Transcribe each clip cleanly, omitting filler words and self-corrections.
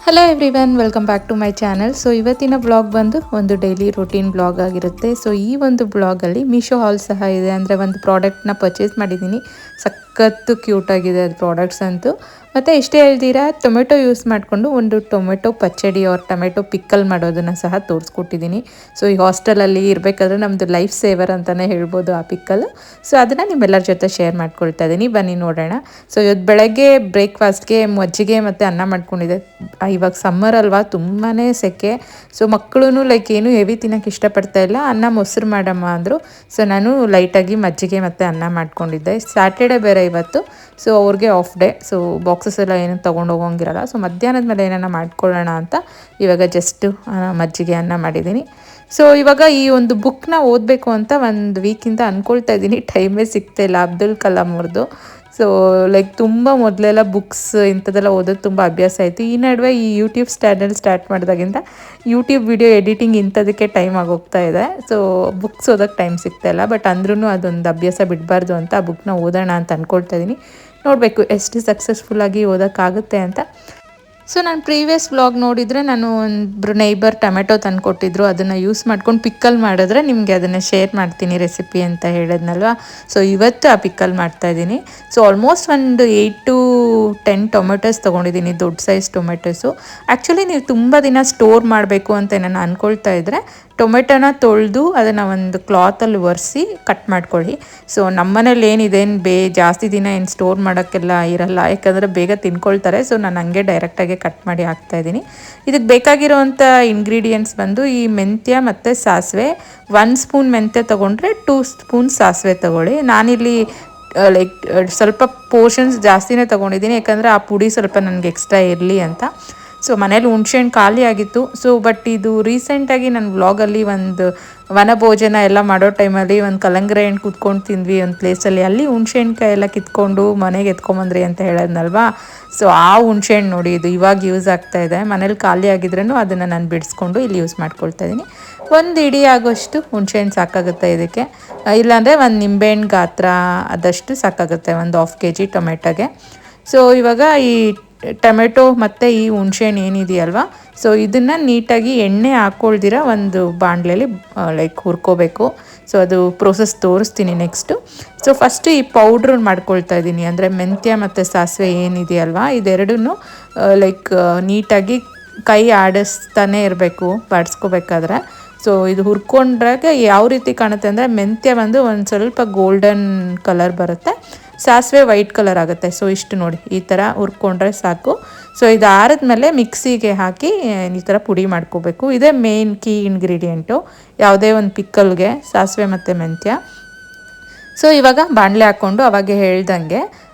Hello everyone, welcome back to my channel. So ಇವತ್ತಿನ blog ಬಂದು ಒಂದು ಡೈಲಿ ರೂಟೀನ್ ಬ್ಲಾಗ್ ಆಗಿರುತ್ತೆ. ಸೊ ಈ ಒಂದು ಬ್ಲಾಗಲ್ಲಿ ಮೀಶೋ ಹಾಲ್ ಸಹ ಇದೆ. ಅಂದರೆ ಒಂದು ಪ್ರಾಡಕ್ಟ್ನ ಪರ್ಚೇಸ್ ಮಾಡಿದ್ದೀನಿ. ಸಖತ್ತು ಕ್ಯೂಟಾಗಿದೆ ಅದು ಪ್ರಾಡಕ್ಟ್ಸ್ ಅಂತೂ. ಮತ್ತು ಇಷ್ಟೇ ಹೇಳ್ತೀರಾ, ಟೊಮೆಟೊ ಯೂಸ್ ಮಾಡಿಕೊಂಡು ಒಂದು ಟೊಮೆಟೊ ಪಚ್ಚಡಿ ಅವ್ರ ಟೊಮೆಟೊ ಪಿಕ್ಕಲ್ ಮಾಡೋದನ್ನು ಸಹ ತೋರಿಸ್ಕೊಟ್ಟಿದ್ದೀನಿ. ಸೊ ಈ ಹಾಸ್ಟೆಲಲ್ಲಿ ಇರಬೇಕಾದ್ರೆ ನಮ್ಮದು ಲೈಫ್ ಸೇವರ್ ಅಂತಲೇ ಹೇಳ್ಬೋದು ಆ ಪಿಕ್ಕಲ್. ಸೊ ಅದನ್ನು ನಿಮ್ಮೆಲ್ಲರ ಜೊತೆ ಶೇರ್ ಮಾಡ್ಕೊಳ್ತಾ ಇದ್ದೀನಿ, ಬನ್ನಿ ನೋಡೋಣ. ಸೊ ಇವತ್ತು ಬೆಳಗ್ಗೆ ಬ್ರೇಕ್ಫಾಸ್ಟ್ಗೆ ಮಜ್ಜಿಗೆ ಮತ್ತು ಅನ್ನ ಮಾಡ್ಕೊಂಡಿದ್ದೆ. ಇವಾಗ ಸಮ್ಮರ್ ಅಲ್ವಾ, ತುಂಬಾ ಸೆಕೆ. ಸೊ ಮಕ್ಕಳು ಲೈಕ್ ಏನು ಹೆವಿ ತಿನ್ನೋಕ್ಕೆ ಇಷ್ಟಪಡ್ತಾ ಇಲ್ಲ. ಅನ್ನ ಮೊಸರು ಮಾಡಮ್ಮ ಅಂದರು. ಸೊ ನಾನು ಲೈಟಾಗಿ ಮಜ್ಜಿಗೆ ಮತ್ತು ಅನ್ನ ಮಾಡ್ಕೊಂಡಿದ್ದೆ. ಸ್ಯಾಟರ್ಡೆ ಬೇರೆ ಇವತ್ತು, ಸೊ ಅವ್ರಿಗೆ ಆಫ್ ಡೇ. ಸೊ ಬಾಕ್ಸಸ್ ಎಲ್ಲ ಏನು ತೊಗೊಂಡು ಹೋಗೋಂಗಿರಲ್ಲ. ಸೊ ಮಧ್ಯಾಹ್ನದ ಮೇಲೆ ಏನಾರ ಮಾಡ್ಕೊಳ್ಳೋಣ ಅಂತ ಇವಾಗ ಜಸ್ಟು ಮಜ್ಜಿಗೆ ಅನ್ನ ಮಾಡಿದ್ದೀನಿ. ಸೊ ಇವಾಗ ಈ ಒಂದು ಬುಕ್ನ ಓದಬೇಕು ಅಂತ ಒಂದು ವೀಕಿಂದ ಅಂದ್ಕೊಳ್ತಾ ಇದ್ದೀನಿ. ಟೈಮೇ ಸಿಗ್ತಾಯಿಲ್ಲ. ಅಬ್ದುಲ್ ಕಲಾಂ ಅವ್ರದ್ದು. ಸೊ ಲೈಕ್ ತುಂಬ ಮೊದಲೆಲ್ಲ ಬುಕ್ಸ್ ಇಂಥದ್ದೆಲ್ಲ ಓದೋದು ತುಂಬ ಅಭ್ಯಾಸ ಆಯಿತು. ಈ ನಡುವೆ ಈ ಯೂಟ್ಯೂಬ್ ಸ್ಟಾರ್ಟ್ ಮಾಡಿದಾಗಿಂದ ಯೂಟ್ಯೂಬ್ ವಿಡಿಯೋ ಎಡಿಟಿಂಗ್ ಇಂಥದಕ್ಕೆ ಟೈಮ್ ಆಗೋಗ್ತಾ ಇದೆ. ಸೊ ಬುಕ್ಸ್ ಓದೋಕ್ಕೆ ಟೈಮ್ ಸಿಗ್ತಾಯಿಲ್ಲ. ಬಟ್ ಅಂದ್ರೂ ಅದೊಂದು ಅಭ್ಯಾಸ ಬಿಡಬಾರ್ದು ಅಂತ ಆ ಬುಕ್ನ ಓದೋಣ ಅಂತ ಅಂದ್ಕೊಳ್ತಾ ಇದ್ದೀನಿ. ನೋಡಬೇಕು ಎಷ್ಟು ಸಕ್ಸಸ್ಫುಲ್ಲಾಗಿ ಓದೋಕ್ಕಾಗುತ್ತೆ ಅಂತ. ಸೊ ನಾನು ಪ್ರೀವಿಯಸ್ ವ್ಲಾಗ್ ನೋಡಿದರೆ ನಾನು ಒಬ್ಬರು ನೈಬರ್ ಟೊಮೆಟೊ ತಂದು ಕೊಟ್ಟಿದ್ರು. ಅದನ್ನು ಯೂಸ್ ಮಾಡ್ಕೊಂಡು ಪಿಕ್ಕಲ್ ಮಾಡಿದ್ರೆ ನಿಮಗೆ ಅದನ್ನು ಶೇರ್ ಮಾಡ್ತೀನಿ ರೆಸಿಪಿ ಅಂತ ಹೇಳಿದ್ನಲ್ವ. ಸೊ ಇವತ್ತು ಆ ಪಿಕ್ಕಲ್ ಮಾಡ್ತಾಯಿದ್ದೀನಿ. ಸೊ ಆಲ್ಮೋಸ್ಟ್ ಒಂದು 8 to 10 ಟೊಮೆಟೊಸ್ ತೊಗೊಂಡಿದ್ದೀನಿ, ದೊಡ್ಡ ಸೈಜ್ ಟೊಮೆಟೊಸು. ಆ್ಯಕ್ಚುಲಿ ನೀವು ತುಂಬ ದಿನ ಸ್ಟೋರ್ ಮಾಡಬೇಕು ಅಂತ ನಾನು ಅಂದ್ಕೊಳ್ತಾ ಇದ್ದರೆ ಟೊಮೆಟೊನ ತೊಳೆದು ಅದನ್ನು ಒಂದು ಕ್ಲಾತಲ್ಲಿ ಒರೆಸಿ ಕಟ್ ಮಾಡ್ಕೊಳ್ಳಿ. ಸೊ ನಮ್ಮನೇಲಿ ಏನಿದೇನು ಜಾಸ್ತಿ ದಿನ ಏನು ಸ್ಟೋರ್ ಮಾಡೋಕ್ಕೆಲ್ಲ ಇರಲ್ಲ, ಯಾಕಂದರೆ ಬೇಗ ತಿನ್ಕೊಳ್ತಾರೆ. ಸೊ ನಾನು ಹಂಗೆ ಡೈರೆಕ್ಟಾಗಿ ಕಟ್ ಮಾಡಿ ಹಾಕ್ತಾಯಿದ್ದೀನಿ. ಇದಕ್ಕೆ ಬೇಕಾಗಿರೋವಂಥ ಇಂಗ್ರೀಡಿಯೆಂಟ್ಸ್ ಬಂದು ಈ ಮೆಂತ್ಯ ಮತ್ತು ಸಾಸಿವೆ. 1 ಸ್ಪೂನ್ ಮೆಂತ್ಯ ತೊಗೊಂಡ್ರೆ 2 ಸ್ಪೂನ್ ಸಾಸಿವೆ ತೊಗೊಳ್ಳಿ. ನಾನಿಲ್ಲಿ ಲೈಕ್ ಸ್ವಲ್ಪ ಪೋರ್ಷನ್ಸ್ ಜಾಸ್ತಿನೇ ತೊಗೊಂಡಿದ್ದೀನಿ, ಯಾಕಂದರೆ ಆ ಪುಡಿ ಸ್ವಲ್ಪ ನನಗೆ ಎಕ್ಸ್ಟ್ರಾ ಇರಲಿ ಅಂತ. ಸೊ ಮನೇಲಿ ಹುಣ್ಸೆಹಣ್ಣು ಖಾಲಿ ಆಗಿತ್ತು. ಸೊ ಬಟ್ ಇದು ರೀಸೆಂಟಾಗಿ ನನ್ನ ವ್ಲಾಗಲ್ಲಿ ಒಂದು ವನಭೋಜನ ಎಲ್ಲ ಮಾಡೋ ಟೈಮಲ್ಲಿ ಒಂದು ಕಲ್ಲಂಗಡಿ ಹಣ್ಣು ಕುತ್ಕೊಂಡು ತಿಂದ್ವಿ ಒಂದು ಪ್ಲೇಸಲ್ಲಿ. ಅಲ್ಲಿ ಹುಣ್ಸೆಹಣ್ಕಾಯಿ ಎಲ್ಲ ಕಿತ್ಕೊಂಡು ಮನೆಗೆ ಎತ್ಕೊಂಬಂದ್ರಿ ಅಂತ ಹೇಳೋದ್ನಲ್ವಾ. ಸೊ ಆ ಹುಣ್ಸೆಹಣ್ಣು ನೋಡಿ, ಇದು ಇವಾಗ ಯೂಸ್ ಆಗ್ತಾಯಿದೆ. ಮನೇಲಿ ಖಾಲಿ ಆಗಿದ್ರೂ ಅದನ್ನು ನಾನು ಬಿಡಿಸ್ಕೊಂಡು ಇಲ್ಲಿ ಯೂಸ್ ಮಾಡ್ಕೊಳ್ತಾ ಇದ್ದೀನಿ. ಒಂದು ಇಡೀ ಆಗೋಷ್ಟು ಹುಣ್ಸೆಹಣ್ಣು ಸಾಕಾಗುತ್ತೆ ಇದಕ್ಕೆ. ಇಲ್ಲಾಂದರೆ ಒಂದು ನಿಂಬೆಹಣ್ಣು ಗಾತ್ರ ಆದಷ್ಟು ಸಾಕಾಗುತ್ತೆ ಒಂದು 1/2 kg ಟೊಮೆಟೊಗೆ. ಸೊ ಇವಾಗ ಈ ಟೊಮೆಟೊ ಮತ್ತು ಈ ಹುಣ್ಸೆಹಣ್ಣು ಏನಿದೆಯಲ್ವ, ಸೊ ಇದನ್ನು ನೀಟಾಗಿ ಎಣ್ಣೆ ಹಾಕ್ಕೊಳ್ದಿರ ಒಂದು ಬಾಣಲೆಯಲ್ಲಿ ಲೈಕ್ ಹುರ್ಕೋಬೇಕು. ಸೊ ಅದು ಪ್ರೋಸೆಸ್ ತೋರಿಸ್ತೀನಿ ನೆಕ್ಸ್ಟು. ಸೊ ಫಸ್ಟು ಈ ಪೌಡ್ರ್ ಮಾಡ್ಕೊಳ್ತಾ ಇದ್ದೀನಿ. ಅಂದರೆ ಮೆಂತ್ಯ ಮತ್ತು ಸಾಸಿವೆ ಏನಿದೆಯಲ್ವ, ಇದೆರಡೂ ಲೈಕ್ ನೀಟಾಗಿ ಕೈ ಆಡಿಸ್ತಾನೆ ಇರಬೇಕು ಬಾಡಿಸ್ಕೋಬೇಕಾದ್ರೆ. ಸೊ ಇದು ಹುರ್ಕೊಂಡ್ರಾಗ ಯಾವ ರೀತಿ ಕಾಣುತ್ತೆ ಅಂದರೆ ಮೆಂತ್ಯ ಬಂದು ಒಂದು ಸ್ವಲ್ಪ ಗೋಲ್ಡನ್ ಕಲರ್ ಬರುತ್ತೆ, ಸಾಸಿವೆ ವೈಟ್ ಕಲರ್ ಆಗುತ್ತೆ. ಸೊ ಇಷ್ಟು ನೋಡಿ, ಈ ಥರ ಹುರ್ಕೊಂಡ್ರೆ ಸಾಕು. ಸೊ ಇದು ಆರಿದ್ಮೇಲೆ ಮಿಕ್ಸಿಗೆ ಹಾಕಿ ಈ ಥರ ಪುಡಿ ಮಾಡ್ಕೋಬೇಕು. ಇದೇ ಮೇನ್ ಕೀ ಇಂಗ್ರೀಡಿಯೆಂಟು ಯಾವುದೇ ಒಂದು ಪಿಕ್ಕಲ್ಗೆ, ಸಾಸಿವೆ ಮತ್ತು ಮೆಂತ್ಯ. ಸೊ ಇವಾಗ ಬಾಣಲೆ ಹಾಕ್ಕೊಂಡು ಅವಾಗೆ ಹೇಳ್ದಂಗೆ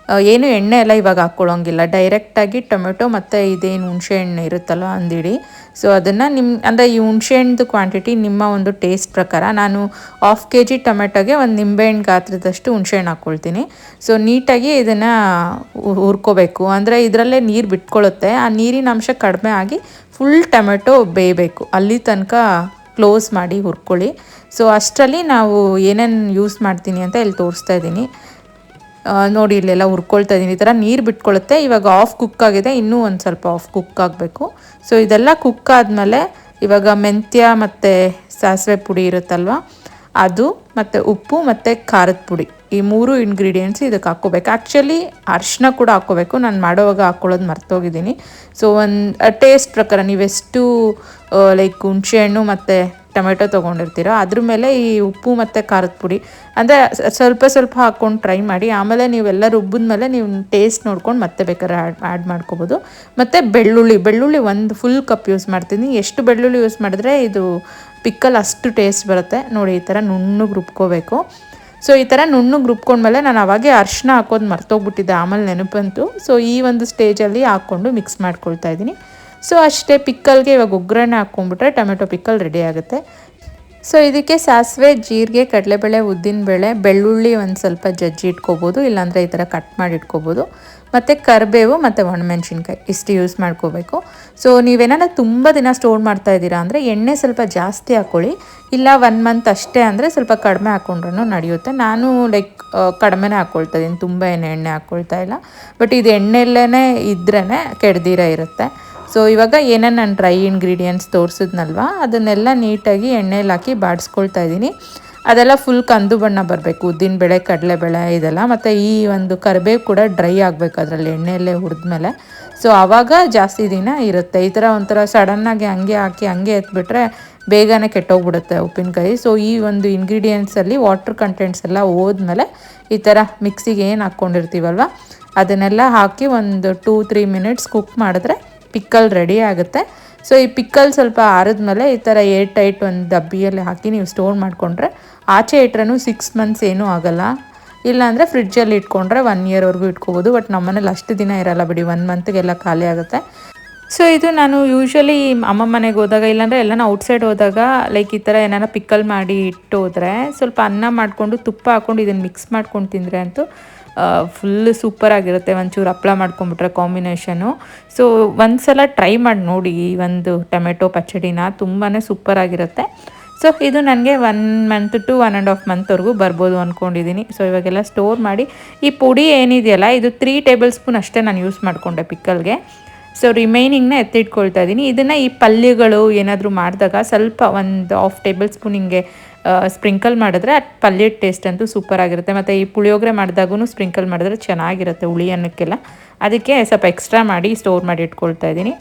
ಏನು ಎಣ್ಣೆ ಎಲ್ಲ ಇವಾಗ ಹಾಕ್ಕೊಳ್ಳೋಂಗಿಲ್ಲ. ಡೈರೆಕ್ಟಾಗಿ ಟೊಮೆಟೊ ಮತ್ತು ಇದೇನು ಹುಣ್ಸೆಹಣ್ಣು ಇರುತ್ತಲ್ಲ ಒಂದಿಡಿ, ಸೊ ಅದನ್ನು ಅಂದರೆ ಈ ಹುಣ್ಸೆಹಣ್ಣು ಕ್ವಾಂಟಿಟಿ ನಿಮ್ಮ ಒಂದು ಟೇಸ್ಟ್ ಪ್ರಕಾರ. ನಾನು 1/2 kg ಟೊಮೆಟೊಗೆ ಒಂದು ನಿಂಬೆಹಣ್ಣು ಗಾತ್ರದಷ್ಟು ಹುಣ್ಸೆಹಣ್ಣು ಹಾಕ್ಕೊಳ್ತೀನಿ. ಸೊ ನೀಟಾಗಿ ಇದನ್ನು ಹುರ್ಕೋಬೇಕು. ಅಂದರೆ ಇದರಲ್ಲೇ ನೀರು ಬಿಟ್ಕೊಳ್ಳುತ್ತೆ. ಆ ನೀರಿನ ಅಂಶ ಕಡಿಮೆ ಆಗಿ ಫುಲ್ ಟೊಮೆಟೊ ಬೇಯಬೇಕು, ಅಲ್ಲಿ ತನಕ ಕ್ಲೋಸ್ ಮಾಡಿ ಹುರ್ಕೊಳ್ಳಿ. ಸೊ ಅಷ್ಟರಲ್ಲಿ ನಾವು ಏನೇನು ಯೂಸ್ ಮಾಡ್ತೀನಿ ಅಂತ ಇಲ್ಲಿ ತೋರಿಸ್ತಾ ಇದ್ದೀನಿ. ನೋಡಿ, ಇಲ್ಲೆಲ್ಲ ಹುರ್ಕೊಳ್ತಾ ಇದ್ದೀನಿ. ಈ ಥರ ನೀರು ಬಿಟ್ಕೊಳ್ಳುತ್ತೆ. ಇವಾಗ ಆಫ್ ಕುಕ್ ಆಗಿದೆ, ಇನ್ನೂ ಒಂದು ಸ್ವಲ್ಪ ಆಫ್ ಕುಕ್ ಆಗಬೇಕು. ಸೊ ಇದೆಲ್ಲ ಕುಕ್ ಆದಮೇಲೆ ಇವಾಗ ಮೆಂತ್ಯ ಮತ್ತು ಸಾಸಿವೆ ಪುಡಿ ಇರುತ್ತಲ್ವ, ಅದು ಮತ್ತು ಉಪ್ಪು ಮತ್ತು ಖಾರದ ಪುಡಿ, ಈ 3 ಇಂಗ್ರೀಡಿಯೆಂಟ್ಸ್ ಇದಕ್ಕೆ ಹಾಕ್ಕೋಬೇಕು. ಆ್ಯಕ್ಚುಲಿ ಅರಿಶಿನ ಕೂಡ ಹಾಕ್ಕೋಬೇಕು, ನಾನು ಮಾಡೋವಾಗ ಹಾಕ್ಕೊಳ್ಳೋದು ಮರ್ತೋಗಿದ್ದೀನಿ. ಸೊ ಒಂದು ಟೇಸ್ಟ್ ಪ್ರಕಾರ ನೀವೆಷ್ಟು ಲೈಕ್ ಹುಣಸೆಹಣ್ಣು ಮತ್ತು ಟೊಮೆಟೊ ತೊಗೊಂಡಿರ್ತೀರೋ ಅದ್ರ ಮೇಲೆ ಈ ಉಪ್ಪು ಮತ್ತು ಖಾರದ ಪುಡಿ ಅಂದರೆ ಸ್ವಲ್ಪ ಸ್ವಲ್ಪ ಹಾಕ್ಕೊಂಡು ಟ್ರೈ ಮಾಡಿ. ಆಮೇಲೆ ನೀವೆಲ್ಲ ರುಬ್ಬಿದ್ಮೇಲೆ ನೀವು ಟೇಸ್ಟ್ ನೋಡ್ಕೊಂಡು ಮತ್ತೆ ಬೇಕಾದ್ರೆ ಆ್ಯಡ್ ಮಾಡ್ಕೋಬೋದು. ಮತ್ತು ಬೆಳ್ಳುಳ್ಳಿ ಒಂದು ಫುಲ್ ಕಪ್ ಯೂಸ್ ಮಾಡ್ತೀನಿ. ಎಷ್ಟು ಬೆಳ್ಳುಳ್ಳಿ ಯೂಸ್ ಮಾಡಿದ್ರೆ ಇದು ಪಿಕ್ಕಲ್ ಅಷ್ಟು ಟೇಸ್ಟ್ ಬರುತ್ತೆ. ನೋಡಿ, ಈ ಥರ ನುಣ್ಣಗೆ ರುಬ್ಕೋಬೇಕು. ಸೊ ಈ ಥರ ನುಣ್ಣಗೆ ರುಬ್ಕೊಂಡ್ಮೇಲೆ ನಾನು ಅವಾಗೆ ಅರಿಶಿನ ಹಾಕೋದು ಮರ್ತೋಗ್ಬಿಟ್ಟಿದ್ದೆ, ಆಮೇಲೆ ನೆನಪಂತು. ಸೊ ಈ ಒಂದು ಸ್ಟೇಜಲ್ಲಿ ಹಾಕ್ಕೊಂಡು ಮಿಕ್ಸ್ ಮಾಡ್ಕೊಳ್ತಾ ಇದ್ದೀನಿ. ಸೊ ಅಷ್ಟೇ, ಪಿಕ್ಕಲ್ಗೆ ಇವಾಗ ಒಗ್ಗರಣೆ ಹಾಕ್ಕೊಂಡ್ಬಿಟ್ರೆ ಟೊಮೆಟೊ ಪಿಕ್ಕಲ್ ರೆಡಿ ಆಗುತ್ತೆ. ಸೊ ಇದಕ್ಕೆ ಸಾಸಿವೆ, ಜೀರಿಗೆ, ಕಡಲೆಬೇಳೆ, ಉದ್ದಿನಬೇಳೆ, ಬೆಳ್ಳುಳ್ಳಿ ಒಂದು ಸ್ವಲ್ಪ ಜಜ್ಜಿ ಇಟ್ಕೋಬೋದು, ಇಲ್ಲಾಂದರೆ ಈ ಥರ ಕಟ್ ಮಾಡಿ ಇಟ್ಕೋಬೋದು. ಮತ್ತು ಕರಿಬೇವು ಮತ್ತು ಒಣಮೆಣ್ಸಿನ್ಕಾಯಿ ಇಷ್ಟು ಯೂಸ್ ಮಾಡ್ಕೋಬೇಕು. ಸೊ ನೀವೇನಾರ ತುಂಬ ದಿನ ಸ್ಟೋರ್ ಮಾಡ್ತಾಯಿದ್ದೀರಾ ಅಂದರೆ ಎಣ್ಣೆ ಸ್ವಲ್ಪ ಜಾಸ್ತಿ ಹಾಕ್ಕೊಳ್ಳಿ. ಇಲ್ಲ 1 ಮಂತ್ ಅಷ್ಟೇ ಅಂದರೆ ಸ್ವಲ್ಪ ಕಡಿಮೆ ಹಾಕ್ಕೊಂಡ್ರೂ ನಡೆಯುತ್ತೆ. ನಾನು ಲೈಕ್ ಕಡಿಮೆನೇ ಹಾಕ್ಕೊಳ್ತಾ ಇದ್ದೀನಿ, ತುಂಬ ಏನು ಎಣ್ಣೆ ಹಾಕ್ಕೊಳ್ತಾ ಇಲ್ಲ. ಬಟ್ ಇದು ಎಣ್ಣೆಲ್ಲೇ ಇದ್ರೇ ಕೆಡ್ದಿರ ಇರುತ್ತೆ. ಸೊ ಇವಾಗ ಏನೇನು ನಾನು ಡ್ರೈ ಇಂಗ್ರೀಡಿಯೆಂಟ್ಸ್ ತೋರಿಸಿದ್ನಲ್ವ ಅದನ್ನೆಲ್ಲ ನೀಟಾಗಿ ಎಣ್ಣೆಲಿ ಹಾಕಿ ಬಾಡಿಸ್ಕೊಳ್ತಾ ಇದ್ದೀನಿ. ಅದೆಲ್ಲ ಫುಲ್ ಕಂದು ಬಣ್ಣ ಬರಬೇಕು, ಉದ್ದಿನಬೇಳೆ ಕಡಲೆಬೇಳೆ ಇದೆಲ್ಲ. ಮತ್ತು ಈ ಒಂದು ಕರಿಬೇವು ಕೂಡ ಡ್ರೈ ಆಗಬೇಕು ಅದರಲ್ಲಿ ಎಣ್ಣೆಯಲ್ಲೇ ಹುರಿದ್ಮೇಲೆ. ಸೊ ಆವಾಗ ಜಾಸ್ತಿ ದಿನ ಇರುತ್ತೆ. ಈ ಥರ ಒಂಥರ ಸಡನ್ನಾಗಿ ಹಂಗೆ ಹಾಕಿ ಹಂಗೆ ಎತ್ಬಿಟ್ರೆ ಬೇಗನೆ ಕೆಟ್ಟೋಗ್ಬಿಡುತ್ತೆ ಉಪ್ಪಿನಕಾಯಿ. ಸೊ ಈ ಒಂದು ಇಂಗ್ರೀಡಿಯೆಂಟ್ಸಲ್ಲಿ ವಾಟರ್ ಕಂಟೆಂಟ್ಸ್ ಎಲ್ಲ ಹೋದ್ಮೇಲೆ ಈ ಥರ ಮಿಕ್ಸಿಗೆ ಏನು ಹಾಕ್ಕೊಂಡಿರ್ತೀವಲ್ವ ಅದನ್ನೆಲ್ಲ ಹಾಕಿ ಒಂದು 2-3 ಮಿನಿಟ್ಸ್ ಕುಕ್ ಮಾಡಿದ್ರೆ ಪಿಕ್ಕಲ್ ರೆಡಿ ಆಗುತ್ತೆ. ಸೊ ಈ ಪಿಕ್ಕಲ್ ಸ್ವಲ್ಪ ಆರಿದ್ಮೇಲೆ ಈ ಥರ ಏರ್ ಟೈಟ್ ಒಂದು ಡಬ್ಬಿಯಲ್ಲಿ ಹಾಕಿ ನೀವು ಸ್ಟೋರ್ ಮಾಡಿಕೊಂಡ್ರೆ ಆಚೆ ಇಟ್ರೂ 6 ಮಂತ್ಸ್ ಏನೂ ಆಗೋಲ್ಲ. ಇಲ್ಲಾಂದರೆ ಫ್ರಿಡ್ಜಲ್ಲಿ ಇಟ್ಕೊಂಡ್ರೆ 1 ಇಯರ್ವರೆಗೂ ಇಟ್ಕೋಬೋದು. ಬಟ್ ನಮ್ಮನೇಲಿ ಅಷ್ಟು ದಿನ ಇರೋಲ್ಲ ಬಿಡಿ, 1 ಮಂತ್ಗೆಲ್ಲ ಖಾಲಿ ಆಗುತ್ತೆ. ಸೊ ಇದು ನಾನು ಯೂಶ್ವಲಿ ಅಮ್ಮ ಮನೆಗೆ ಹೋದಾಗ ಇಲ್ಲಾಂದರೆ ಎಲ್ಲನ ಔಟ್ಸೈಡ್ ಹೋದಾಗ ಲೈಕ್ ಈ ಥರ ಏನಾರ ಪಿಕ್ಕಲ್ ಮಾಡಿ ಇಟ್ಟು ಹೋದರೆ ಸ್ವಲ್ಪ ಅನ್ನ ಮಾಡಿಕೊಂಡು ತುಪ್ಪ ಹಾಕ್ಕೊಂಡು ಇದನ್ನು ಮಿಕ್ಸ್ ಮಾಡ್ಕೊಂಡು ತಿಂದರೆ ಅಂತೂ ಫುಲ್ ಸೂಪರಾಗಿರುತ್ತೆ. ಒಂಚೂರು ಹಪ್ಳ ಮಾಡ್ಕೊಂಬಿಟ್ರೆ ಕಾಂಬಿನೇಷನು. ಸೊ ಒಂದು ಸಲ ಟ್ರೈ ಮಾಡಿ ನೋಡಿ ಈ ಒಂದು ಟೊಮೆಟೊ ಪಚ್ಚಡಿನ, ತುಂಬಾ ಸೂಪರಾಗಿರುತ್ತೆ. ಸೊ ಇದು ನನಗೆ 1 ಮಂತ್ ಟು 1.5 ಮಂತ್ವರೆಗೂ ಬರ್ಬೋದು ಅಂದ್ಕೊಂಡಿದ್ದೀನಿ. ಸೊ ಇವಾಗೆಲ್ಲ ಸ್ಟೋರ್ ಮಾಡಿ ಈ ಪುಡಿ ಏನಿದೆಯಲ್ಲ ಇದು 3 ಟೇಬಲ್ ಸ್ಪೂನ್ ಅಷ್ಟೇ ನಾನು ಯೂಸ್ ಮಾಡಿಕೊಂಡೆ ಪಿಕ್ಕಲ್ಗೆ. ಸೊ ರಿಮೈನಿಂಗ್ನ ಎತ್ತಿಟ್ಕೊಳ್ತಾ ಇದ್ದೀನಿ. ಇದನ್ನು ಈ ಪಲ್ಯಗಳು ಏನಾದರೂ ಮಾಡಿದಾಗ ಸ್ವಲ್ಪ ಒಂದು 1/2 ಟೇಬಲ್ ಸ್ಪೂನ್ ಹಿಂಗೆ ಸ್ಪ್ರಿಂಕಲ್ ಮಾಡಿದ್ರೆ ಪಲ್ಯದ ಟೇಸ್ಟ್ ಅಂತೂ ಸೂಪರಾಗಿರುತ್ತೆ. ಮತ್ತು ಈ ಪುಳಿಯೋಗರೆ ಮಾಡಿದಾಗೂ ಸ್ಪ್ರಿಂಕಲ್ ಮಾಡಿದ್ರೆ ಚೆನ್ನಾಗಿರುತ್ತೆ ಹುಳಿ ಅನ್ನಕ್ಕೆಲ್ಲ. ಅದಕ್ಕೆ ಸ್ವಲ್ಪ ಎಕ್ಸ್ಟ್ರಾ ಮಾಡಿ ಸ್ಟೋರ್ ಮಾಡಿ ಇಟ್ಕೊಳ್ತಾ ಇದ್ದೀನಿ.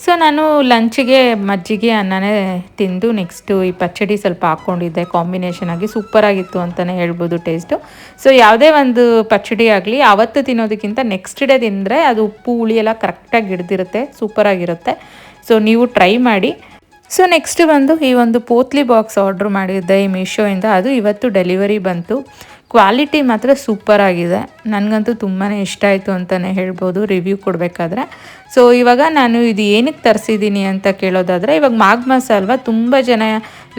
ಸೊ ನಾನು ಲಂಚಿಗೆ ಮಜ್ಜಿಗೆ ಅನ್ನನೇ ತಿಂದು ನೆಕ್ಸ್ಟು ಈ ಪಚ್ಚಡಿ ಸ್ವಲ್ಪ ಹಾಕ್ಕೊಂಡಿದ್ದೆ. ಕಾಂಬಿನೇಷನ್ ಆಗಿ ಸೂಪರಾಗಿತ್ತು ಅಂತಲೇ ಹೇಳ್ಬೋದು ಟೇಸ್ಟು. ಸೊ ಯಾವುದೇ ಒಂದು ಪಚ್ಚಡಿ ಆಗಲಿ ಆವತ್ತು ತಿನ್ನೋದಕ್ಕಿಂತ ನೆಕ್ಸ್ಟ್ ಡೇ ತಿಂದರೆ ಅದು ಉಪ್ಪು ಹುಳಿ ಎಲ್ಲ ಕರೆಕ್ಟಾಗಿ ಹಿಡ್ದಿರುತ್ತೆ, ಸೂಪರಾಗಿರುತ್ತೆ. ಸೊ ನೀವು ಟ್ರೈ ಮಾಡಿ. ಸೊ ನೆಕ್ಸ್ಟ್ ಬಂದು ಈ ಒಂದು ಪೋತ್ಲಿ ಬಾಕ್ಸ್ ಆರ್ಡ್ರ್ ಮಾಡಿದ್ದೆ ಈ ಮೀಶೋಯಿಂದ. ಅದು ಇವತ್ತು ಡೆಲಿವರಿ ಬಂತು. ಕ್ವಾಲಿಟಿ ಮಾತ್ರ ಸೂಪರಾಗಿದೆ, ನನಗಂತೂ ತುಂಬಾ ಇಷ್ಟ ಆಯಿತು ಅಂತಲೇ ಹೇಳ್ಬೋದು ರಿವ್ಯೂ ಕೊಡಬೇಕಾದ್ರೆ. ಸೊ ಇವಾಗ ನಾನು ಇದು ಏನಕ್ಕೆ ತರಿಸಿದ್ದೀನಿ ಅಂತ ಕೇಳೋದಾದರೆ, ಇವಾಗ ಮಾಘ ಅಲ್ವಾ, ತುಂಬ ಜನ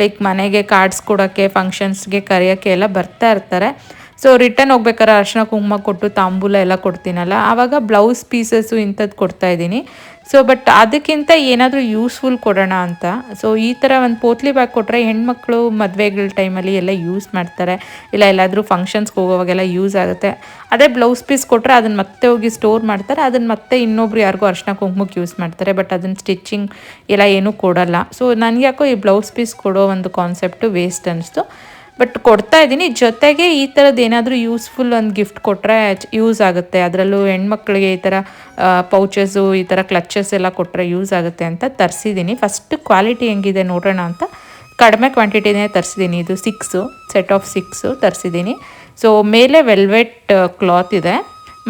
ಲೈಕ್ ಮನೆಗೆ ಕಾರ್ಡ್ಸ್ ಕೊಡೋಕ್ಕೆ, ಫಂಕ್ಷನ್ಸ್ಗೆ ಕರೆಯೋಕ್ಕೆ ಎಲ್ಲ ಬರ್ತಾ ಇರ್ತಾರೆ. ಸೊ ರಿಟರ್ನ್ ಹೋಗ್ಬೇಕಾದ್ರೆ ಅರ್ಶಿನ ಕುಂಕುಮ ಕೊಟ್ಟು ತಾಂಬೂಲ ಎಲ್ಲ ಕೊಡ್ತೀನಲ್ಲ, ಆವಾಗ ಬ್ಲೌಸ್ ಪೀಸಸ್ಸು ಇಂಥದ್ದು ಕೊಡ್ತಾಯಿದ್ದೀನಿ. ಸೊ ಬಟ್ ಅದಕ್ಕಿಂತ ಏನಾದರೂ ಯೂಸ್ಫುಲ್ ಕೊಡೋಣ ಅಂತ. ಸೊ ಈ ಥರ ಒಂದು ಪೋತ್ಲಿ ಬ್ಯಾಗ್ ಕೊಟ್ಟರೆ ಹೆಣ್ಮಕ್ಳು ಮದುವೆಗಳ ಟೈಮಲ್ಲಿ ಎಲ್ಲ ಯೂಸ್ ಮಾಡ್ತಾರೆ, ಇಲ್ಲ ಎಲ್ಲಾದರೂ ಫಂಕ್ಷನ್ಸ್ಗೆ ಹೋಗೋವಾಗೆಲ್ಲ ಯೂಸ್ ಆಗುತ್ತೆ. ಅದೇ ಬ್ಲೌಸ್ ಪೀಸ್ ಕೊಟ್ಟರೆ ಅದನ್ನು ಮತ್ತೆ ಹೋಗಿ ಸ್ಟೋರ್ ಮಾಡ್ತಾರೆ, ಅದನ್ನು ಮತ್ತೆ ಇನ್ನೊಬ್ರು ಯಾರಿಗೂ ಅರ್ಶಿನ ಕುಂಕುಮಕ್ಕೆ ಯೂಸ್ ಮಾಡ್ತಾರೆ. ಬಟ್ ಅದನ್ನು ಸ್ಟಿಚ್ಚಿಂಗ್ ಎಲ್ಲ ಏನೂ ಕೊಡೋಲ್ಲ. ಸೊ ನನಗೆ ಯಾಕೋ ಈ ಬ್ಲೌಸ್ ಪೀಸ್ ಕೊಡೋ ಒಂದು ಕಾನ್ಸೆಪ್ಟು ವೇಸ್ಟ್ ಅನ್ನಿಸ್ತು. ಬಟ್ ಕೊಡ್ತಾ ಇದ್ದೀನಿ. ಜೊತೆಗೆ ಈ ಥರದ್ದು ಏನಾದರೂ ಯೂಸ್ಫುಲ್ ಒಂದು ಗಿಫ್ಟ್ ಕೊಟ್ಟರೆ ಯೂಸ್ ಆಗುತ್ತೆ. ಅದರಲ್ಲೂ ಹೆಣ್ಮಕ್ಳಿಗೆ ಈ ಥರ ಪೌಚಸ್ಸು, ಈ ಥರ ಕ್ಲಚಸ್ ಎಲ್ಲ ಕೊಟ್ಟರೆ ಯೂಸ್ ಆಗುತ್ತೆ ಅಂತ ತರಿಸಿದ್ದೀನಿ. ಫಸ್ಟ್ ಕ್ವಾಲಿಟಿ ಹೆಂಗಿದೆ ನೋಡೋಣ ಅಂತ ಕಡಿಮೆ ಕ್ವಾಂಟಿಟಿನೇ ತರಿಸಿದ್ದೀನಿ. ಇದು 6 ಸೆಟ್ ಆಫ್ 6 ತರಿಸಿದ್ದೀನಿ. ಸೊ ಮೇಲೆ ವೆಲ್ವೆಟ್ ಕ್ಲಾತ್ ಇದೆ.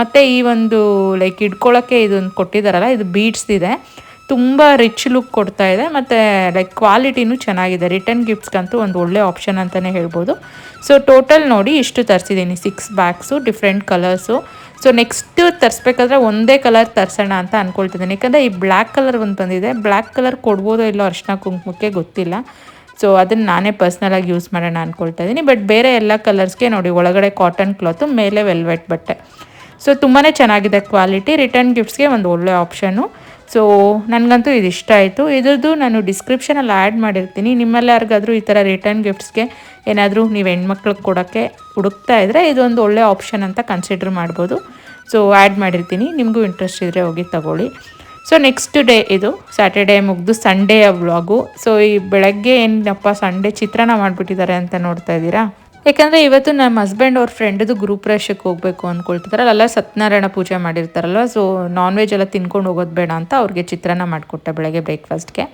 ಮತ್ತು ಈ ಒಂದು ಲೈಕ್ ಇಟ್ಕೊಳ್ಳೋಕ್ಕೆ ಇದೊಂದು ಕೊಟ್ಟಿದ್ದಾರಲ್ಲ, ಇದು ಬೀಡ್ಸ್ ಇದೆ. ತುಂಬ ರಿಚ್ ಲುಕ್ ಕೊಡ್ತಾ ಇದೆ. ಮತ್ತು ಲೈಕ್ ಕ್ವಾಲಿಟಿನೂ ಚೆನ್ನಾಗಿದೆ. ರಿಟರ್ನ್ ಗಿಫ್ಟ್ಸ್ಗಂತೂ ಒಂದು ಒಳ್ಳೆ ಆಪ್ಷನ್ ಅಂತಲೇ ಹೇಳ್ಬೋದು. ಸೊ ಟೋಟಲ್ ನೋಡಿ ಇಷ್ಟು ತರಿಸಿದ್ದೀನಿ, 6 bags, different colours. So next ತರಿಸ್ಬೇಕಾದ್ರೆ ಒಂದೇ ಕಲರ್ ತರಿಸೋಣ ಅಂತ ಅಂದ್ಕೊಳ್ತಿದ್ದೀನಿ. ಯಾಕಂದರೆ ಈ ಬ್ಲ್ಯಾಕ್ ಕಲರ್ ಒಂದು ಬಂದಿದೆ. ಬ್ಲ್ಯಾಕ್ ಕಲರ್ ಕೊಡ್ಬೋದೋ ಇಲ್ಲೋ ಅರ್ಶಿನ ಕುಂಕುಮಕ್ಕೆ ಗೊತ್ತಿಲ್ಲ. ಸೊ ಅದನ್ನು ನಾನೇ ಪರ್ಸ್ನಲಾಗಿ ಯೂಸ್ ಮಾಡೋಣ ಅಂದ್ಕೊಳ್ತಾ ಇದ್ದೀನಿ. ಬಟ್ ಬೇರೆ ಎಲ್ಲ ಕಲರ್ಸ್ಗೆ ನೋಡಿ ಒಳಗಡೆ ಕಾಟನ್ ಕ್ಲಾತು, ಮೇಲೆ ವೆಲ್ವೆಟ್ ಬಟ್ಟೆ. ಸೊ ತುಂಬಾ ಚೆನ್ನಾಗಿದೆ ಕ್ವಾಲಿಟಿ. ರಿಟರ್ನ್ ಗಿಫ್ಟ್ಸ್ಗೆ ಒಂದು ಒಳ್ಳೆ ಆಪ್ಷನು. ಸೊ ನನಗಂತೂ ಇದು ಇಷ್ಟ ಆಯಿತು. ಇದ್ರದ್ದು ನಾನು ಡಿಸ್ಕ್ರಿಪ್ಷನಲ್ಲಿ ಆ್ಯಡ್ ಮಾಡಿರ್ತೀನಿ. ನಿಮ್ಮಲ್ಲಿ ಯಾರಿಗಾದರೂ ಈ ಥರ ರಿಟರ್ನ್ ಗಿಫ್ಟ್ಸ್ಗೆ ಏನಾದರೂ ನೀವು ಹೆಣ್ಮಕ್ಳಿಗೆ ಕೊಡೋಕ್ಕೆ ಹುಡುಕ್ತಾ ಇದ್ದರೆ ಇದೊಂದು ಒಳ್ಳೆ ಆಪ್ಷನ್ ಅಂತ ಕನ್ಸಿಡರ್ ಮಾಡ್ಬೋದು. ಸೊ ಆ್ಯಡ್ ಮಾಡಿರ್ತೀನಿ, ನಿಮಗೂ ಇಂಟ್ರೆಸ್ಟ್ ಇದ್ದರೆ ಹೋಗಿ ತಗೊಳ್ಳಿ. ಸೊ ನೆಕ್ಸ್ಟ್ ಡೇ ಇದು ಸ್ಯಾಟರ್ಡೇ ಮುಗಿದು ಸಂಡೇಯ ವ್ಲಾಗು. ಸೊ ಈ ಬೆಳಗ್ಗೆ ಏನಪ್ಪ ಸಂಡೇ ಚಿತ್ರಾನ್ನ ಮಾಡಿಬಿಟ್ಟಿದ್ದಾರೆ ಅಂತ ನೋಡ್ತಾ ಇದ್ದೀರಾ. ಯಾಕಂದರೆ ಇವತ್ತು ನಮ್ಮ ಹಸ್ಬೆಂಡ್ ಅವ್ರ ಫ್ರೆಂಡ್ದು ಗೃಹಪ್ರವೇಶಕ್ಕೆ ಹೋಗಬೇಕು ಅಂದ್ಕೊಳ್ತಿದ್ದಾರೆ. ಅಲ್ಲ ಸತ್ಯನಾರಾಯಣ ಪೂಜೆ ಮಾಡಿರ್ತಾರಲ್ವ, ಸೊ ನಾನ್ ವೆಜ್ ಎಲ್ಲ ತಿನ್ಕೊಂಡು ಹೋಗೋದು ಬೇಡ ಅಂತ ಅವ್ರಿಗೆ ಚಿತ್ರಾನ್ನ ಮಾಡಿಕೊಟ್ಟೆ ಬೆಳಗ್ಗೆ ಬ್ರೇಕ್ಫಾಸ್ಟ್ಗೆ.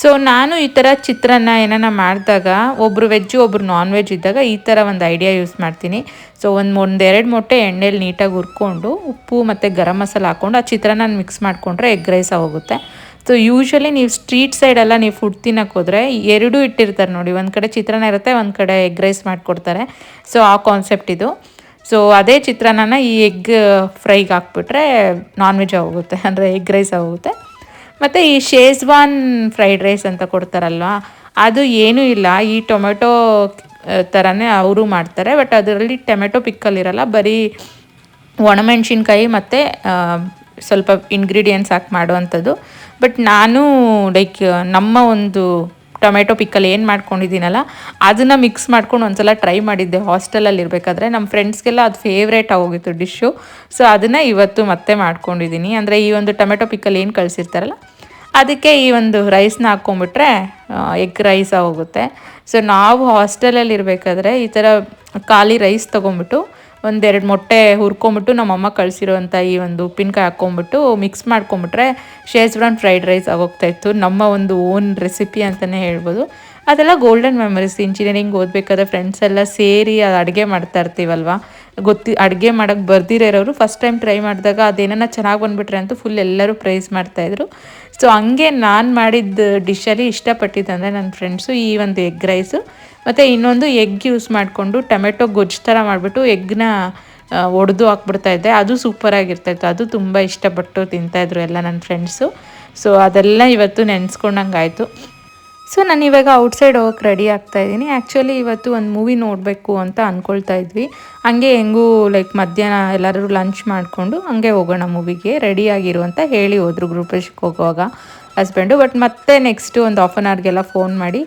ಸೊ ನಾನು ಈ ಥರ ಚಿತ್ರಾನ್ನ ಏನಾನ ಮಾಡಿದಾಗ ಒಬ್ಬರು ವೆಜ್ಜು ಒಬ್ಬರು ನಾನ್ ವೆಜ್ ಇದ್ದಾಗ ಈ ಥರ ಒಂದು ಐಡಿಯಾ ಯೂಸ್ ಮಾಡ್ತೀನಿ. ಸೊ ಒಂದೆರಡು ಮೊಟ್ಟೆ ಎಣ್ಣೆಲಿ ನೀಟಾಗಿ ಹುರ್ಕೊಂಡು ಉಪ್ಪು ಮತ್ತು ಗರಂ ಮಸಾಲ ಹಾಕ್ಕೊಂಡು ಆ ಚಿತ್ರಾನ್ನ ಮಿಕ್ಸ್ ಮಾಡಿಕೊಂಡ್ರೆ ಎಗ್ ರೈಸ್ ಆಗೋಗುತ್ತೆ. ಸೊ ಯೂಶ್ವಲಿ ನೀವು ಸ್ಟ್ರೀಟ್ ಸೈಡೆಲ್ಲ ನೀವು ಫುಡ್ ತಿನ್ನೋಕೆ ಹೋದರೆ ಎರಡೂ ಇಟ್ಟಿರ್ತಾರೆ ನೋಡಿ, ಒಂದು ಕಡೆ ಚಿತ್ರಾನ್ನ ಇರುತ್ತೆ, ಒಂದು ಕಡೆ ಎಗ್ ರೈಸ್ ಮಾಡಿಕೊಡ್ತಾರೆ. ಸೊ ಆ ಕಾನ್ಸೆಪ್ಟ್ ಇದು. ಸೊ ಅದೇ ಚಿತ್ರಾನ್ನ ಈ ಎಗ್ ಫ್ರೈಗೆ ಹಾಕ್ಬಿಟ್ರೆ ನಾನ್ ವೆಜ್ ಆಗೋಗುತ್ತೆ, ಅಂದರೆ ಎಗ್ ರೈಸ್ ಆಗೋಗುತ್ತೆ. ಮತ್ತು ಈ ಶೇಜ್ವಾನ್ ಫ್ರೈಡ್ ರೈಸ್ ಅಂತ ಕೊಡ್ತಾರಲ್ವ, ಅದು ಏನೂ ಇಲ್ಲ, ಈ ಟೊಮೆಟೊ ಥರನೇ ಅವರು ಮಾಡ್ತಾರೆ. ಬಟ್ ಅದರಲ್ಲಿ ಟೊಮೆಟೊ ಪಿಕ್ಕಲ್ ಇರಲ್ಲ, ಬರೀ ಒಣಮೆಣ್ಸಿನ್ಕಾಯಿ ಮತ್ತು ಸ್ವಲ್ಪ ಇಂಗ್ರೀಡಿಯೆಂಟ್ಸ್ ಹಾಕಿ ಮಾಡುವಂಥದ್ದು. ಬಟ್ ನಾನು ಲೈಕ್ ನಮ್ಮ ಒಂದು ಟೊಮೆಟೊ ಪಿಕ್ಕಲ್ ಏನು ಮಾಡ್ಕೊಂಡಿದ್ದೀನಲ್ಲ ಅದನ್ನು ಮಿಕ್ಸ್ ಮಾಡ್ಕೊಂಡು ಒಂದ್ಸಲ ಟ್ರೈ ಮಾಡಿದ್ದೆ ಹಾಸ್ಟೆಲಲ್ಲಿ ಇರಬೇಕಾದ್ರೆ. ನಮ್ಮ ಫ್ರೆಂಡ್ಸ್ಗೆಲ್ಲ ಅದು ಫೇವ್ರೇಟ್ ಆಗೋಗಿತ್ತು ಡಿಶ್ಶು. ಸೊ ಅದನ್ನು ಇವತ್ತು ಮತ್ತೆ ಮಾಡ್ಕೊಂಡಿದ್ದೀನಿ. ಅಂದರೆ ಈ ಒಂದು ಟೊಮೆಟೊ ಪಿಕ್ಕಲ್ ಏನು ಕಳಿಸಿರ್ತಾರಲ್ಲ ಅದಕ್ಕೆ ಈ ಒಂದು ರೈಸ್ನ ಹಾಕ್ಕೊಂಬಿಟ್ರೆ ಎಗ್ ರೈಸ್ ಆಗೋಗುತ್ತೆ. ಸೊ ನಾವು ಹಾಸ್ಟೆಲಲ್ಲಿ ಇರಬೇಕಾದ್ರೆ ಈ ಥರ ಖಾಲಿ ರೈಸ್ ತೊಗೊಂಬಿಟ್ಟು ಒಂದೆರಡು ಮೊಟ್ಟೆ ಹುರ್ಕೊಂಬಿಟ್ಟು ನಮ್ಮಮ್ಮ ಕಳಿಸಿರೋಂಥ ಈ ಒಂದು ಉಪ್ಪಿನಕಾಯಿ ಹಾಕ್ಕೊಂಬಿಟ್ಟು ಮಿಕ್ಸ್ ಮಾಡ್ಕೊಂಬಿಟ್ರೆ ಶೇಜ್ವಾನ್ ಫ್ರೈಡ್ ರೈಸ್ ಆಗೋಗ್ತಾಯಿತ್ತು. ನಮ್ಮ ಒಂದು ಓನ್ ರೆಸಿಪಿ ಅಂತಲೇ ಹೇಳ್ಬೋದು. ಅದೆಲ್ಲ ಗೋಲ್ಡನ್ ಮೆಮರೀಸ್. ಇಂಜಿನಿಯರಿಂಗ್ ಓದಬೇಕಾದ್ರೆ ಫ್ರೆಂಡ್ಸ್ ಎಲ್ಲ ಸೇರಿ ಅದು ಅಡುಗೆ ಮಾಡ್ತಾ ಇರ್ತೀವಲ್ವ, ಅಡುಗೆ ಮಾಡೋಕ್ಕೆ ಬರ್ದಿರೋರು ಫಸ್ಟ್ ಟೈಮ್ ಟ್ರೈ ಮಾಡಿದಾಗ ಅದೇನನ್ನ ಚೆನ್ನಾಗಿ ಬಂದುಬಿಟ್ರೆ ಅಂತೂ ಫುಲ್ ಎಲ್ಲರೂ ಪ್ರೈಸ್ ಮಾಡ್ತಾಯಿದ್ರು. ಸೊ ಹಂಗೆ ನಾನು ಮಾಡಿದ್ದ ಡಿಶಲ್ಲಿ ಇಷ್ಟಪಟ್ಟಿದ್ದಂದರೆ ನನ್ನ ಫ್ರೆಂಡ್ಸು ಈ ಒಂದು ಎಗ್ ರೈಸು ಮತ್ತು ಇನ್ನೊಂದು ಎಗ್ ಯೂಸ್ ಮಾಡಿಕೊಂಡು ಟೊಮೆಟೊ ಗೊಜ್ಜು ಥರ ಮಾಡಿಬಿಟ್ಟು ಎಗ್ನ ಒಡೆದು ಹಾಕ್ಬಿಡ್ತಾಯಿದ್ದೆ. ಅದು ಸೂಪರಾಗಿರ್ತಾಯಿತ್ತು. ಅದು ತುಂಬ ಇಷ್ಟಪಟ್ಟು ತಿಂತಾಯಿದ್ರು ಎಲ್ಲ ನನ್ನ ಫ್ರೆಂಡ್ಸು. ಸೊ ಅದೆಲ್ಲ ಇವತ್ತು ನೆನೆಸ್ಕೊಂಡಂಗೆ ಆಯಿತು. ಸೊ ನಾನು ಇವಾಗ ಔಟ್ಸೈಡ್ ಹೋಗೋಕ್ಕೆ ರೆಡಿ ಆಗ್ತಾಯಿದ್ದೀನಿ. ಆ್ಯಕ್ಚುಲಿ ಇವತ್ತು ಒಂದು ಮೂವಿ ನೋಡಬೇಕು ಅಂತ ಅಂದ್ಕೊಳ್ತಾ ಇದ್ವಿ. ಹಂಗೆ ಹೆಂಗೂ ಲೈಕ್ ಮಧ್ಯಾಹ್ನ ಎಲ್ಲರೂ ಲಂಚ್ ಮಾಡಿಕೊಂಡು ಹಂಗೆ ಹೋಗೋಣ ಮೂವಿಗೆ ರೆಡಿಯಾಗಿರು ಅಂತ ಹೇಳಿ ಹೋದರು ಗ್ರೂಪೇಶ್ಗೆ ಹೋಗುವಾಗ ಹಸ್ಬೆಂಡು. ಬಟ್ ಮತ್ತೆ ನೆಕ್ಸ್ಟು ಒಂದು ಹಾಫ್ ಆನ್ ಅವರ್ಗೆಲ್ಲ ಫೋನ್ ಮಾಡಿ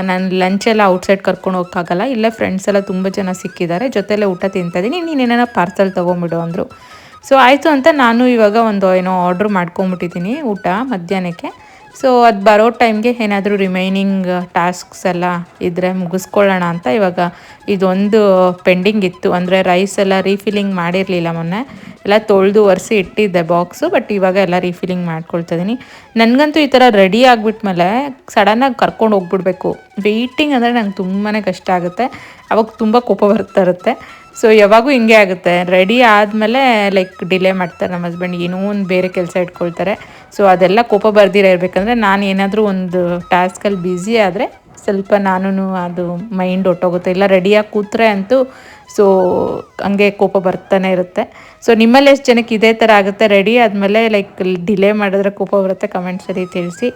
ನಾನು ಲಂಚೆಲ್ಲ ಔಟ್ಸೈಡ್ ಕರ್ಕೊಂಡು ಹೋಗೋಕ್ಕಾಗಲ್ಲ, ಇಲ್ಲೇ ಫ್ರೆಂಡ್ಸ್ ಎಲ್ಲ ತುಂಬ ಜನ ಸಿಕ್ಕಿದ್ದಾರೆ, ಜೊತೆಲೇ ಊಟ ತಿಂತಾಯಿದ್ದೀನಿ, ನೀನೇನೋ ಪಾರ್ಸಲ್ ತೊಗೊಂಬಿಡು ಅಂದರು. ಸೊ ಆಯಿತು ಅಂತ ನಾನು ಇವಾಗ ಒಂದು ಆರ್ಡ್ರ್ ಮಾಡ್ಕೊಂಬಿಟ್ಟಿದ್ದೀನಿ ಊಟ ಮಧ್ಯಾಹ್ನಕ್ಕೆ. ಸೊ ಅದು ಬರೋ ಟೈಮ್ಗೆ ಏನಾದರೂ ರಿಮೈನಿಂಗ್ ಟಾಸ್ಕ್ಸ್ ಎಲ್ಲ ಇದ್ದರೆ ಮುಗಿಸ್ಕೊಳ್ಳೋಣ ಅಂತ ಇವಾಗ ಇದೊಂದು ಪೆಂಡಿಂಗ್ ಇತ್ತು. ಅಂದರೆ ರೈಸ್ ಎಲ್ಲ ರೀಫಿಲ್ಲಿಂಗ್ ಮಾಡಿರಲಿಲ್ಲ, ಮೊನ್ನೆ ಎಲ್ಲ ತೊಳೆದು ಒರೆಸಿ ಇಟ್ಟಿದ್ದೆ ಬಾಕ್ಸು. ಬಟ್ ಇವಾಗ ಎಲ್ಲ ರೀಫಿಲ್ಲಿಂಗ್ ಮಾಡ್ಕೊಳ್ತಿದ್ದೀನಿ. ನನಗಂತೂ ಈ ಥರ ರೆಡಿ ಆಗಿಬಿಟ್ಮೇಲೆ ಸಡನ್ನಾಗಿ ಕರ್ಕೊಂಡು ಹೋಗ್ಬಿಡ್ಬೇಕು. ವೆಯ್ಟಿಂಗ್ ಅಂದರೆ ನಂಗೆ ತುಂಬಾ ಕಷ್ಟ ಆಗುತ್ತೆ, ಅವಾಗ ತುಂಬ ಕೋಪ ಬರ್ತಾ ಇರುತ್ತೆ. ಸೊ ಯಾವಾಗೂ ಹಿಂಗೆ ಆಗುತ್ತೆ, ರೆಡಿ ಆದಮೇಲೆ ಲೈಕ್ ಡಿಲೇ ಮಾಡ್ತಾರೆ ನಮ್ಮ ಹಸ್ಬೆಂಡ್, ಏನೋ ಒಂದು ಬೇರೆ ಕೆಲಸ ಇಟ್ಕೊಳ್ತಾರೆ. ಸೊ ಅದೆಲ್ಲ ಕೋಪ ಬರ್ದಿರ ಇರಬೇಕಂದ್ರೆ ನಾನು ಏನಾದರೂ ಒಂದು ಟಾಸ್ಕಲ್ಲಿ ಬ್ಯುಸಿ ಆದರೆ ಸ್ವಲ್ಪ ನಾನು ಅದು ಮೈಂಡ್ ಹೊಟ್ಟೋಗುತ್ತೆ. ಇಲ್ಲ ರೆಡಿಯಾಗಿ ಕೂತ್ರೆ ಅಂತೂ ಸೊ ಹಂಗೆ ಕೋಪ ಬರ್ತಾನೆ ಇರುತ್ತೆ. ಸೊ ನಿಮ್ಮಲ್ಲಿ ಎಷ್ಟು ಜನಕ್ಕೆ ಇದೇ ಥರ ಆಗುತ್ತೆ, ರೆಡಿ ಆದಮೇಲೆ ಲೈಕ್ ಡಿಲೇ ಮಾಡಿದ್ರೆ ಕೋಪ ಬರುತ್ತೆ, ಕಮೆಂಟ್ಸಲ್ಲಿ ತಿಳಿಸಿ.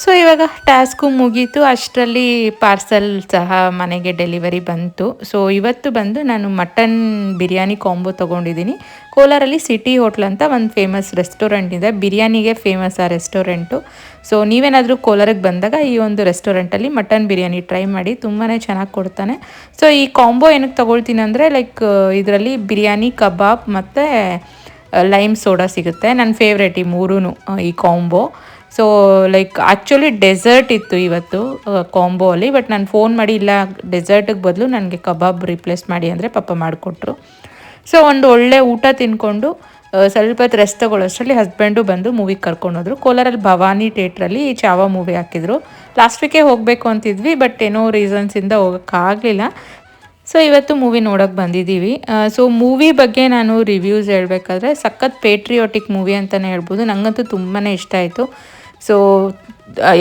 ಸೊ ಇವಾಗ ಟಾಸ್ಕು ಮುಗೀತು. ಅಷ್ಟರಲ್ಲಿ ಪಾರ್ಸಲ್ ಸಹ ಮನೆಗೆ ಡೆಲಿವರಿ ಬಂತು. ಸೊ ಇವತ್ತು ಬಂದು ನಾನು ಮಟನ್ ಬಿರಿಯಾನಿ ಕಾಂಬೋ ತೊಗೊಂಡಿದ್ದೀನಿ. ಕೋಲಾರಲ್ಲಿ ಸಿಟಿ ಹೋಟ್ಲ್ ಅಂತ ಒಂದು ಫೇಮಸ್ ರೆಸ್ಟೋರೆಂಟ್ ಇದೆ, ಬಿರಿಯಾನಿಗೆ ಫೇಮಸ್ ಆ ರೆಸ್ಟೋರೆಂಟು. ಸೊ ನೀವೇನಾದರೂ ಕೋಲಾರಕ್ಕೆ ಬಂದಾಗ ಈ ಒಂದು ರೆಸ್ಟೋರೆಂಟಲ್ಲಿ ಮಟನ್ ಬಿರಿಯಾನಿ ಟ್ರೈ ಮಾಡಿ, ತುಂಬಾ ಚೆನ್ನಾಗಿ ಕೊಡ್ತಾನೆ. ಸೊ ಈ ಕಾಂಬೋ ಏನಕ್ಕೆ ತೊಗೊಳ್ತೀನಿ ಅಂದರೆ ಲೈಕ್ ಇದರಲ್ಲಿ ಬಿರಿಯಾನಿ, ಕಬಾಬ್ ಮತ್ತು ಲೈಮ್ ಸೋಡಾ ಸಿಗುತ್ತೆ. ನನ್ನ ಫೇವ್ರೇಟ್ ಈ ಮೂರೂ ಈ combo. So like actually dessert ಇತ್ತು ಇವತ್ತು ಕಾಂಬೋ ಅಲ್ಲಿ. ಬಟ್ ನಾನು ಫೋನ್ ಮಾಡಿ ಇಲ್ಲ ಡೆಸರ್ಟಿಗೆ ಬದಲು ನನಗೆ ಕಬಾಬ್ ರಿಪ್ಲೇಸ್ ಮಾಡಿ ಅಂದರೆ ಪಾಪ ಮಾಡಿಕೊಟ್ರು. ಸೊ ಒಂದು ಒಳ್ಳೆ ಊಟ ತಿಂದ್ಕೊಂಡು ಸ್ವಲ್ಪ ಹೊತ್ತು ರೆಸ್ಟ್ ತೊಗೊಳ್ಳೋಷ್ಟರಲ್ಲಿ ಹಸ್ಬೆಂಡು ಬಂದು ಮೂವಿಗೆ ಕರ್ಕೊಂಡೋದ್ರು. ಕೋಲಾರಲ್ಲಿ ಭವಾನಿ ಥಿಯೇಟ್ರಲ್ಲಿ ಚಾವಾ ಮೂವಿ ಹಾಕಿದ್ರು. ಲಾಸ್ಟ್ ವೀಕೇ ಹೋಗಬೇಕು ಅಂತಿದ್ವಿ, ಬಟ್ ಏನೋ ರೀಸನ್ಸಿಂದ ಹೋಗೋಕ್ಕಾಗಲಿಲ್ಲ. ಸೊ ಇವತ್ತು ಮೂವಿ ನೋಡೋಕ್ಕೆ ಬಂದಿದ್ದೀವಿ. ಸೊ ಮೂವಿ ಬಗ್ಗೆ ನಾನು ರಿವ್ಯೂಸ್ ಹೇಳಬೇಕಾದ್ರೆ ಸಖತ್ ಪೇಟ್ರಿಯಾಟಿಕ್ ಮೂವಿ ಅಂತಲೇ ಹೇಳ್ಬೋದು. ನನಗಂತೂ ತುಂಬಾ ಇಷ್ಟ ಆಯಿತು. ಸೊ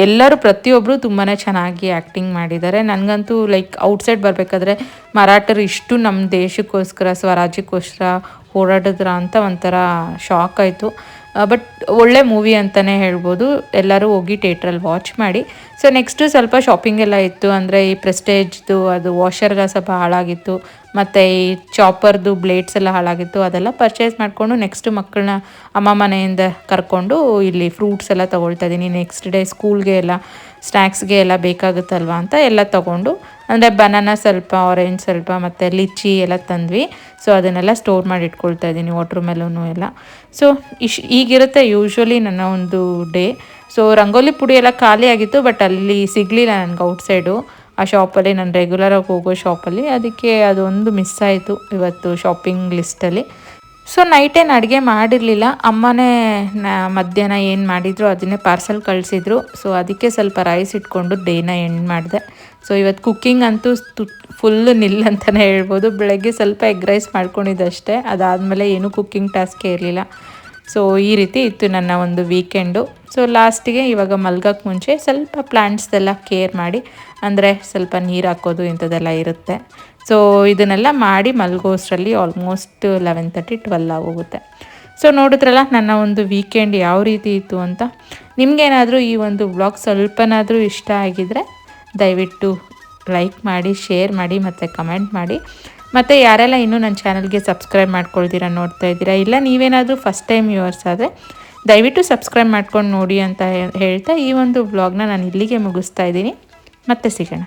ಎಲ್ಲರೂ ಪ್ರತಿಯೊಬ್ಬರು ತುಂಬಾ ಚೆನ್ನಾಗಿ ಆ್ಯಕ್ಟಿಂಗ್ ಮಾಡಿದ್ದಾರೆ. ನನಗಂತೂ ಲೈಕ್ ಔಟ್ಸೈಡ್ ಬರಬೇಕಾದ್ರೆ ಮರಾಠರು ಇಷ್ಟು ನಮ್ಮ ದೇಶಕ್ಕೋಸ್ಕರ ಸ್ವರಾಜ್ಯಕ್ಕೋಸ್ಕರ ಹೋರಾಡಿದ್ರ ಅಂತ ಒಂಥರ ಶಾಕ್ ಆಯಿತು. ಬಟ್ ಒಳ್ಳೆ ಮೂವಿ ಅಂತಲೇ ಹೇಳ್ಬೋದು. ಎಲ್ಲರೂ ಹೋಗಿ ಥಿಯೇಟ್ರಲ್ಲಿ ವಾಚ್ ಮಾಡಿ. ಸೊ ನೆಕ್ಸ್ಟು ಸ್ವಲ್ಪ ಶಾಪಿಂಗ್ ಎಲ್ಲ ಇತ್ತು. ಅಂದರೆ ಈ ಪ್ರೆಸ್ಟೇಜ್ದು ಅದು ವಾಷರ್ಗೆ ಸ್ವಲ್ಪ ಹಾಳಾಗಿತ್ತು, ಮತ್ತು ಈ ಚಾಪರ್ದು ಬ್ಲೇಡ್ಸ್ ಎಲ್ಲ ಹಾಳಾಗಿತ್ತು. ಅದೆಲ್ಲ ಪರ್ಚೇಸ್ ಮಾಡಿಕೊಂಡು ನೆಕ್ಸ್ಟ್ ಮಕ್ಕಳನ್ನ ಅಮ್ಮ ಮನೆಯಿಂದ ಕರ್ಕೊಂಡು ಇಲ್ಲಿ ಫ್ರೂಟ್ಸ್ ಎಲ್ಲ ತೊಗೊಳ್ತಾ ಇದ್ದೀನಿ. ನೆಕ್ಸ್ಟ್ ಡೇ ಸ್ಕೂಲ್ಗೆ ಎಲ್ಲ ಸ್ನ್ಯಾಕ್ಸ್ಗೆ ಎಲ್ಲ ಬೇಕಾಗುತ್ತಲ್ವ ಅಂತ ಎಲ್ಲ ತೊಗೊಂಡು, ಅಂದರೆ ಬನಾನಾ ಸ್ವಲ್ಪ, ಆರೆಂಜ್ ಸ್ವಲ್ಪ ಮತ್ತು ಲಿಚ್ಚಿ ಎಲ್ಲ ತಂದ್ವಿ. ಸೊ ಅದನ್ನೆಲ್ಲ ಸ್ಟೋರ್ ಮಾಡಿ ಇಟ್ಕೊಳ್ತಾ ಇದ್ದೀನಿ, ವಾಟ್ರ್ ಮೆಲೂನು ಎಲ್ಲ. ಸೊ ಈಗಿರುತ್ತೆ ಯೂಶ್ವಲಿ ನನ್ನ ಒಂದು ಡೇ. ಸೊ ರಂಗೋಲಿ ಪುಡಿ ಎಲ್ಲ ಖಾಲಿ ಆಗಿತ್ತು, ಬಟ್ ಅಲ್ಲಿ ಸಿಗಲಿಲ್ಲ ನನಗೆ ಔಟ್ಸೈಡು ಆ ಶಾಪಲ್ಲಿ, ನಾನು ರೆಗ್ಯುಲರಾಗಿ ಹೋಗೋ ಶಾಪಲ್ಲಿ. ಅದಕ್ಕೆ ಅದೊಂದು ಮಿಸ್ ಆಯಿತು ಇವತ್ತು ಶಾಪಿಂಗ್ ಲಿಸ್ಟಲ್ಲಿ. ಸೊ ನೈಟೇನು ಅಡುಗೆ ಮಾಡಿರಲಿಲ್ಲ, ಅಮ್ಮನೇ ಮಧ್ಯಾಹ್ನ ಏನು ಮಾಡಿದ್ರು ಅದನ್ನೇ ಪಾರ್ಸಲ್ ಕಳಿಸಿದ್ರು. ಸೊ ಅದಕ್ಕೆ ಸ್ವಲ್ಪ ರೈಸ್ ಇಟ್ಕೊಂಡು ಡೇನ ಎಂಡ್ ಮಾಡಿದೆ. ಸೊ ಇವತ್ತು ಕುಕ್ಕಿಂಗ್ ಅಂತೂ ಫುಲ್ಲು ನಿಲ್ ಅಂತಲೇ ಹೇಳ್ಬೋದು. ಬೆಳಗ್ಗೆ ಸ್ವಲ್ಪ ಎಗ್ ರೈಸ್ ಮಾಡ್ಕೊಂಡಿದ್ದಷ್ಟೇ, ಅದಾದಮೇಲೆ ಏನೂ ಕುಕ್ಕಿಂಗ್ ಟಾಸ್ಕೇ ಇರಲಿಲ್ಲ. ಸೊ ಈ ರೀತಿ ಇತ್ತು ನನ್ನ ಒಂದು ವೀಕೆಂಡು. ಸೊ ಲಾಸ್ಟಿಗೆ ಇವಾಗ ಮಲ್ಗೋಕ್ಕೆ ಮುಂಚೆ ಸ್ವಲ್ಪ ಪ್ಲ್ಯಾಂಟ್ಸ್ದೆಲ್ಲ ಕೇರ್ ಮಾಡಿ, ಅಂದರೆ ಸ್ವಲ್ಪ ನೀರು ಹಾಕೋದು ಇಂಥದ್ದೆಲ್ಲ ಇರುತ್ತೆ. ಸೊ ಇದನ್ನೆಲ್ಲ ಮಾಡಿ ಮಲ್ಗೋಷ್ಟರಲ್ಲಿ ಆಲ್ಮೋಸ್ಟ್ 11:30 12 ಆಗೋಗುತ್ತೆ. ಸೊ ನೋಡಿದ್ರಲ್ಲ ನನ್ನ ಒಂದು ವೀಕೆಂಡ್ ಯಾವ ರೀತಿ ಇತ್ತು ಅಂತ. ನಿಮಗೇನಾದರೂ ಈ ಒಂದು ವ್ಲಾಗ್ ಸ್ವಲ್ಪನಾದರೂ ಇಷ್ಟ ಆಗಿದರೆ ದಯವಿಟ್ಟು ಲೈಕ್ ಮಾಡಿ, ಶೇರ್ ಮಾಡಿ ಮತ್ತು ಕಮೆಂಟ್ ಮಾಡಿ. ಮತ್ತು ಯಾರೆಲ್ಲ ಇನ್ನೂ ನನ್ನ ಚಾನಲ್ಗೆ ಸಬ್ಸ್ಕ್ರೈಬ್ ಮಾಡ್ಕೊಳ್ತೀರಾ ನೋಡ್ತಾ ಇದ್ದೀರಾ, ಇಲ್ಲ ನೀವೇನಾದರೂ ಫಸ್ಟ್ ಟೈಮ್ ವ್ಯೂವರ್ಸ್ ಆದರೆ ದಯವಿಟ್ಟು ಸಬ್ಸ್ಕ್ರೈಬ್ ಮಾಡ್ಕೊಂಡು ನೋಡಿ ಅಂತ ಹೇಳ್ತಾ ಈ ಒಂದು ವ್ಲಾಗ್ನ ನಾನು ಇಲ್ಲಿಗೆ ಮುಗಿಸ್ತಾ ಇದ್ದೀನಿ. ಮತ್ತೆ ಸಿಗೋಣ.